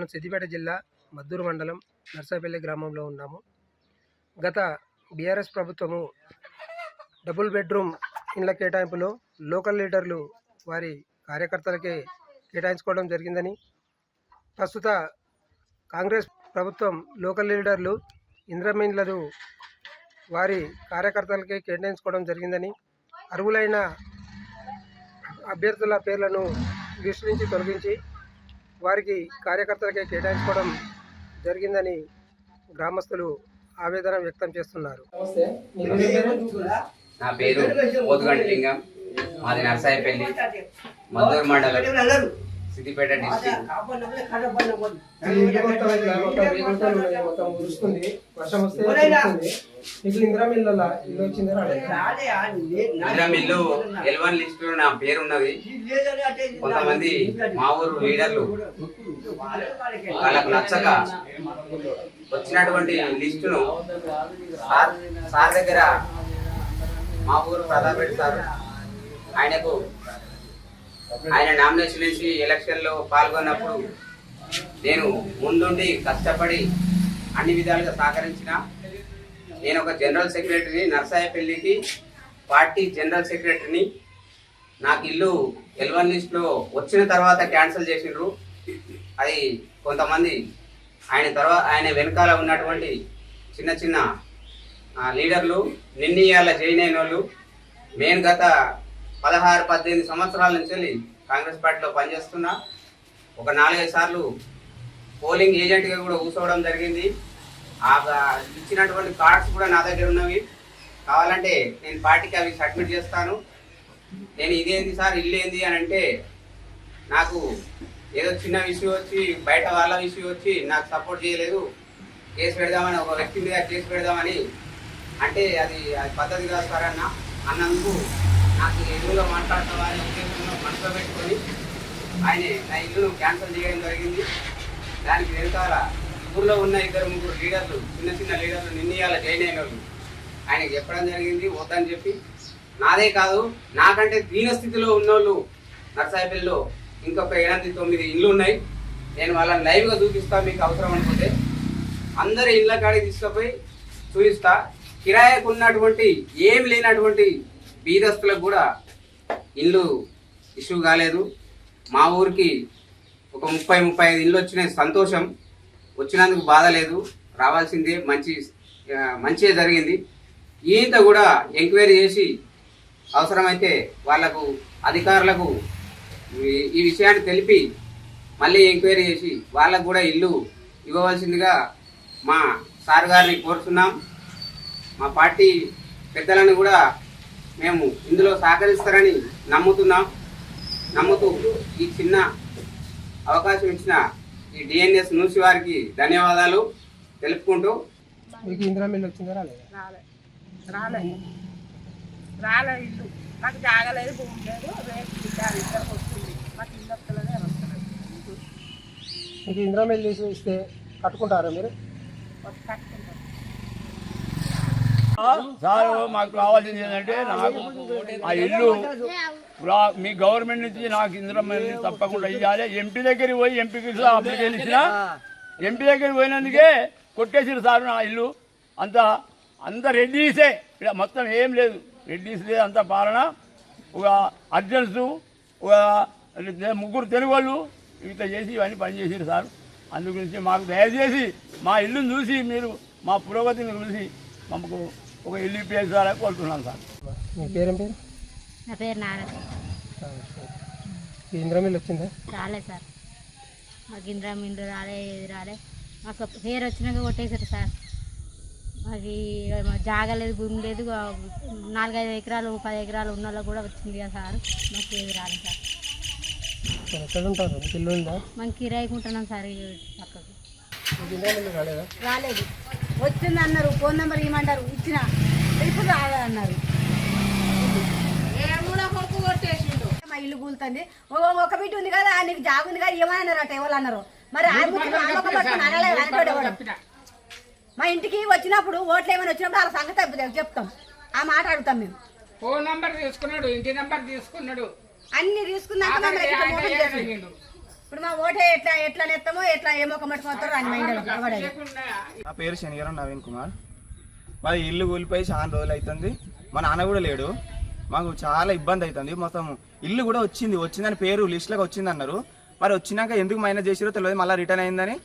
మనం సిద్దిపేట జిల్లా మద్దూరు మండలం నర్సాపల్లి గ్రామంలో ఉన్నాము. గత బీఆర్ఎస్ ప్రభుత్వము డబుల్ బెడ్రూమ్ ఇండ్ల కేటాయింపులో లోకల్ లీడర్లు వారి కార్యకర్తలకే కేటాయించుకోవడం జరిగిందని, ప్రస్తుత కాంగ్రెస్ ప్రభుత్వం లోకల్ లీడర్లు ఇంద్రమిండ్లను వారి కార్యకర్తలకే కేటాయించుకోవడం జరిగిందని, అర్హులైన అభ్యర్థుల పేర్లను లిస్టు నుంచి తొలగించి వారికి కార్యకర్తలకే కేటాయించుకోవడం జరిగిందని గ్రామస్తులు ఆవేదన వ్యక్తం చేస్తున్నారు. నా పేరు పోతుగంటి లింగం, మాది నర్సాయపల్లి, మద్దూరు మండలం, సిద్దిపేట డిస్ట్రిక్ట్. ఇంద్రమిల్లు L1 లిస్ట్ లో నా పేరు ఉన్నది. కొంతమంది మా ఊరు లీడర్లు వాళ్ళకు నచ్చక వచ్చినటువంటి లిస్టును సార్ దగ్గర మా ఊరు ప్రధానపేట సార్ ఆయన నామినేషన్ వేసి ఎలక్షన్లో పాల్గొన్నప్పుడు నేను ముందుండి కష్టపడి అన్ని విధాలుగా సహకరించిన. నేను ఒక జనరల్ సెక్రటరీ, నర్సాయపల్లికి పార్టీ జనరల్ సెక్రటరీని. నాకు ఇల్లు L1 లిస్ట్లో వచ్చిన తర్వాత క్యాన్సిల్ చేసిండ్రు. అది కొంతమంది ఆయన వెనకాల ఉన్నటువంటి చిన్న చిన్న లీడర్లు నిన్నీయాల జాయిన్ అయిన వాళ్ళు. నేను గత 16-18 సంవత్సరాల నుంచి కాంగ్రెస్ పార్టీలో పనిచేస్తున్నా. ఒక 4-5 సార్లు పోలింగ్ ఏజెంట్గా కూడా కూర్చోవడం జరిగింది. ఇచ్చినటువంటి కార్డ్స్ కూడా నా దగ్గర ఉన్నవి. కావాలంటే నేను పార్టీకి అవి సబ్మిట్ చేస్తాను. నేను ఇదేంది సార్ ఇల్లు ఏంది అని అంటే, నాకు ఏదో చిన్న విషయం వచ్చి బయట వాళ్ళ విషయం వచ్చి నాకు సపోర్ట్ చేయలేదు, కేసు పెడదామని, ఒక వ్యక్తి మీద కేసు పెడదామని అంటే అది పద్ధతి కాదు సార్ అన్నందుకు నాకు ఎదురుగా మాట్లాడతామని ఉద్దేశంలో మనసులో పెట్టుకొని ఆయన నా ఇల్లును క్యాన్సిల్ చేయడం జరిగింది. దానికి వెనకాల ఊళ్ళో ఉన్న 2-3 లీడర్లు, చిన్న చిన్న లీడర్లు నిన్నీయాల జాయిన్ అయిన వాళ్ళు ఆయనకు చెప్పడం జరిగింది వద్దని చెప్పి. నాదే కాదు, నాకంటే దీనస్థితిలో ఉన్నోళ్ళు నర్సాయపల్లిలో ఇంకొక 8-9 ఇళ్ళు ఉన్నాయి. నేను వాళ్ళని లైవ్గా చూపిస్తా, మీకు అవసరం అనుకుంటే అందరి ఇళ్ళ కాడికి తీసుకుపోయి చూపిస్తా. కిరాయికు ఉన్నటువంటి ఏమి లేనటువంటి బీదస్తులకు కూడా ఇల్లు ఇష్యూ కాలేదు. మా ఊరికి ఒక 30-35 ఇళ్ళు వచ్చినాయి, సంతోషం. వచ్చినందుకు బాధ లేదు, రావాల్సిందే, మంచిగా జరిగింది. ఈయంత కూడా ఎంక్వైరీ చేసి అవసరమైతే వాళ్లకు అధికారులకు ఈ విషయాన్ని తెలిపి మళ్ళీ ఎంక్వైరీ చేసి వాళ్ళకు కూడా ఇల్లు ఇవ్వవలసిందిగా మా సార్ గారిని కోరుతున్నాం. మా పార్టీ పెద్దలను కూడా మేము ఇందులో సహకరిస్తారని నమ్ముతూ ఈ చిన్న అవకాశం ఇచ్చిన ఈ DNS న్యూస్ వారికి ధన్యవాదాలు తెలుపుకుంటూ. మీకు ఇంద్రమిల్లు వచ్చిందా? రాలే ఇల్లు నాకు జాగలేదు, భూమి లేదు, రేపు ఇద్దరికి వస్తుంది. మాకు ఇల్లు వస్తలేదే వస్తలేదు. మీకు ఇంద్రమిల్లు ఇస్తే కట్టుకుంటారా మీరు? కట్టుకుంటాం సార్. మాకు కావాల్సింది ఏంటంటే, నాకు ఆ ఇల్లు మీ గవర్నమెంట్ నుంచి నాకు ఇంద్రమిల్లు తప్పకుండా ఇవ్వాలి. ఎంపీ దగ్గరికి పోయి ఎంపీకి అప్లికేషన్ ఇచ్చిన, ఎంపీ దగ్గరికి పోయినందుకే కొట్టేసారు సార్ నా ఇల్లు. అంత రెడ్డీసే, ఇక్కడ మొత్తం ఏం లేదు, రెడ్డీస్ లేదు, అంత పాలన. ఒక అర్జెంట్స్, ఒక 3 తెలుగు వాళ్ళు ఇట్లా చేసి ఇవన్నీ పనిచేసారు సార్. అందు గురించి మాకు దయచేసి మా ఇల్లును చూసి మీరు మా పురోగతిని చూసి మాకు ఒక ఇల్లు ఇప్పించాలని కోరుతున్నాను సార్. మీ పేరేం పేరు? నా పేరు నారాయణ. ఇంద్రమిల్లు వచ్చిందా? రాలే సార్, మాకు ఇంద్రమిల్లు రాలే, ఏది రాలే. మాకు పేరు వచ్చినాక కొట్టేశారు సార్. మాకు జాగలేదు, భూమి లేదు. 4-5 ఎకరాలు 10 ఎకరాలు ఉన్న వాళ్ళకి కూడా వచ్చింది కదా సార్. మాకు ఏది రాలేదు సార్. ఎక్కడ ఉంటారు? ఇల్లు ఉందా? మేము కిరాయికుంటున్నాం సార్ పక్కకు. రాలేదు, వచ్చింది అన్నారు. ఫోన్ నెంబర్ ఇవ్వమంటారు, ఇచ్చిన ఇప్పుడు రాదన్నారు. మా ఇల్లు కూలుతుంది, ఒక బిడ్డ ఉంది కదా, నీకు జాగుంది కదా ఏమని అన్నారు అట. ఎవరు అన్నారు మరి? మా ఇంటికి వచ్చినప్పుడు ఓట్లు ఏమైనా వచ్చినప్పుడు వాళ్ళ సంగతి చెప్తాం, ఆ మాట అడుగుతాం మేము. ఫోన్ నంబర్ తీసుకున్నాడు, ఇంటి నంబర్ తీసుకున్నాడు, అన్ని తీసుకున్నాక ఇప్పుడు మా ఓటే ఎట్లా నెత్తామో ఎట్లా ఏమో ఒక మట్టి పోతారో అని మైండ్ అవడది. నా పేరు శనిగారం నవీన్ కుమార్. మాది ఇల్లు కూలిపోయి చాలా రోజులు అవుతుంది. మా నాన్న కూడా లేడు. మాకు చాలా ఇబ్బంది అవుతుంది. మొత్తం ఇల్లు కూడా వచ్చిందని పేరు లిస్టులోకి వచ్చింది అన్నారు. మరి వచ్చినాక ఎందుకు మైనస్ చేసిరో తెలియదు. మళ్ళీ రిటర్న్ అయిందని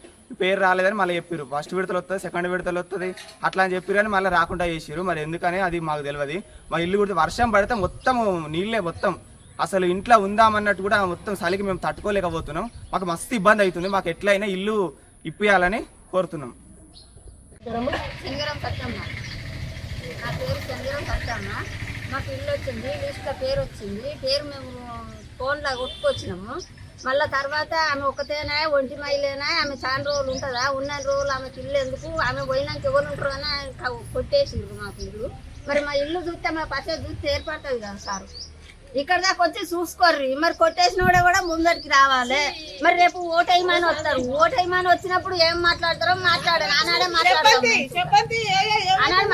పేరు రాలేదని మళ్ళీ చెప్పారు. ఫస్ట్ విడతలు వస్తుంది, సెకండ్ విడతలు వస్తుంది అట్లా అని చెప్పారు. కానీ మళ్ళీ రాకుండా చేసారు. మరి ఎందుకని అది మాకు తెలియదు. మా ఇల్లు కూడా వర్షం పడితే మొత్తం నీళ్ళే, మొత్తం అసలు ఇంట్లో ఉందామన్నట్టు కూడా మొత్తం చలికి మేము తట్టుకోలేకపోతున్నాం. మాకు మస్తు ఇబ్బంది అవుతుంది. మాకు ఎట్లయినా ఇల్లు ఇప్పియాలని కోరుతున్నాం. శనిగరం సత్తమ్మ, నా పేరు శనిగరం సత్తమ్మ. మాకు ఇల్లు వచ్చింది, లిస్ట్లో పేరు వచ్చింది. పేరు మేము ఫోన్లో కొట్టుకొచ్చినాము. మళ్ళీ తర్వాత ఆమె ఒక్కతేనా ఒంటి మైలేనా, ఆమె చాలా రోజులు ఉంటుందా, ఉన్న రోజులు ఆమెకి ఇల్లు ఎందుకు, ఆమె పోయినాక ఎవరు ఉంటారు అని కొట్టేసిండ్రు మాకు ఇల్లు. మరి మా ఇల్లు చూస్తే మా పచ్చ చూస్తే ఏర్పడుతుంది కదా సార్. ఇక్కడ దాకా వచ్చి చూసుకోర్రి. మరి కొట్టేసిన కూడా ముందరికి రావాలి. మరి రేపు ఓటైమాని వస్తారు. ఓటైమాని వచ్చినప్పుడు ఏం మాట్లాడతారో మాట్లాడారు. ఆనాడే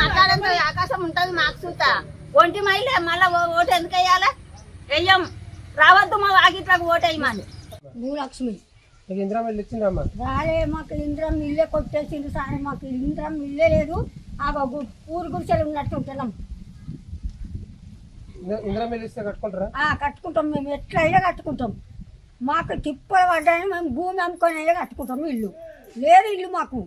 మాట్లాడంతో అవకాశం ఉంటుంది మాకు చూస్తా. ఒంటి మైలే మళ్ళీ ఓటు ఎందుకు వేయాలి? వెయ్యం, రావద్దు మా వాకిట్లకు ఓటైమాని. భూలక్ష్మి మీకు ఇందిరా ఇల్లు ఇచ్చిందమ్మా? రాలే, మాకు ఇంద్రం ఇల్లే కొట్టేసింది సార్. మాకు ఇంద్రం ఇల్లే లేదు. ఆ ఊరు గుడిసెలు ఉన్నట్టు ఉంటున్నాం. ఇందిరా ఇల్లు ఇస్తే కట్టుకుంటారా? కట్టుకుంటాం, మేము ఎట్లయినా కట్టుకుంటాం. మాకు తిప్పలు పడ్డాయని మేము భూమి అమ్ముకొని అయినా కట్టుకుంటాం. ఇల్లు లేదు, ఇల్లు మాకు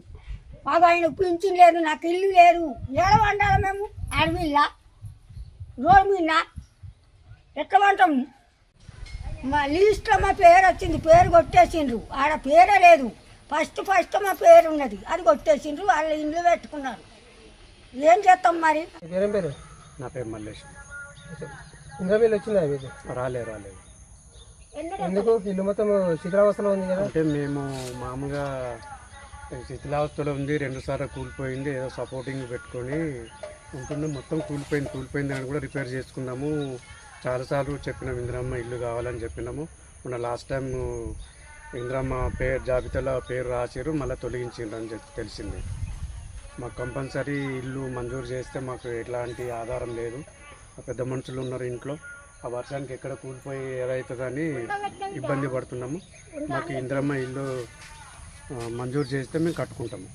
ఆయన పింఛన్ లేదు, నాకు ఇల్లు లేదు. ఏడ వండాలి మేము? అడవిల్లా, రోడ్డు మీద ఎట్లా వంటాం? మా లిస్ట్లో మా పేరు వచ్చింది, పేరు కొట్టేసిండ్రు. ఆడ పేరే లేదు. ఫస్ట్ మా పేరు ఉన్నది, అది కొట్టేసిండ్రు. వాళ్ళు ఇల్లు పెట్టుకున్నారు. ఏం చేస్తాం మరి? పేరేం పేరు? నా పేరు మల్లేష్. ఇందిరా ఇల్లు వచ్చిందా మీకు? రాలేదు. ఎందుకు? ఇల్లు మొత్తం శిథిలావస్థలో ఉంది కదా. అంటే మేము మామూలుగా శిథిలావస్థలో ఉంది, 2 సార్లు కూలిపోయింది. ఏదో సపోర్టింగ్ పెట్టుకొని ఉంటున్నాం. మొత్తం కూలిపోయింది అని కూడా రిపేర్ చేసుకున్నాము. చాలాసార్లు చెప్పినాము ఇందిరమ్మ ఇల్లు కావాలని చెప్పినాము. మొన్న లాస్ట్ టైం ఇందిరమ్మ జాబితాలో పేరు రాసిరు, మళ్ళీ తొలగించిండ్రు అని చెప్పి తెలిసింది. మాకు కంపల్సరీ ఇల్లు మంజూరు చేస్తే మాకు ఎట్లాంటి ఆధారం లేదు. పెద్ద మనుషులు ఉన్నారు ఇంట్లో. ఆ వర్షానికి ఎక్కడ కూలిపోయి ఏదవుతుందని ఇబ్బంది పడుతున్నాము. మాకు ఇందిరమ్మ ఇల్లు మంజూరు చేస్తే మేము కట్టుకుంటాము.